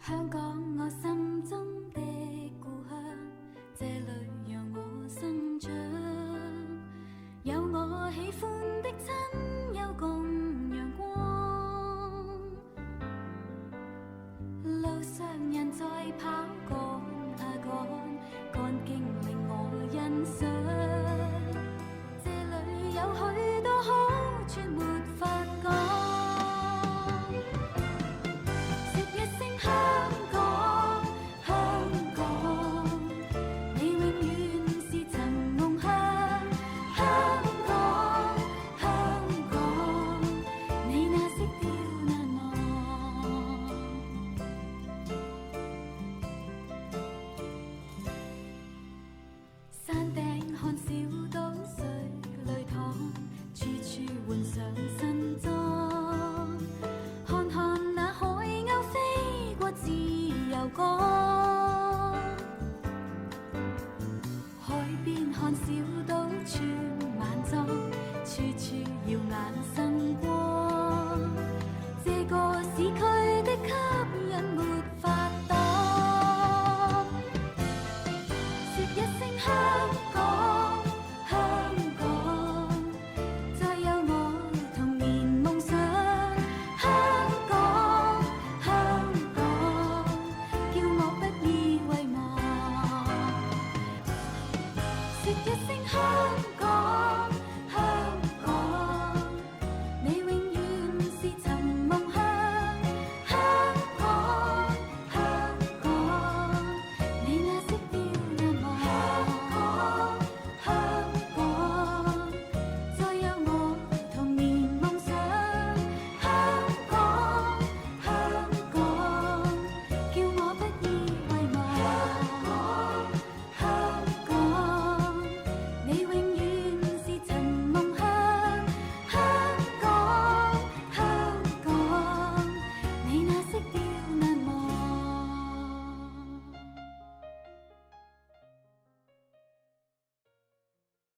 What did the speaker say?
香港，我心中的故鄉，這裏讓我生長，有我喜歡的親友共陽光，路上人在跑趕啊趕，趕徑令我欣賞，這裏有許多好處沒法講。山頂看小島水裏淌，處處換上新裝，看看那海鷗飛過自由港，海邊看小島穿晚裝，處處耀眼新光，這個市區的吸引沒法擋。說一聲香港，香港，再有我童年夢想。香港，香港，叫我不要遺忘。說一聲香港。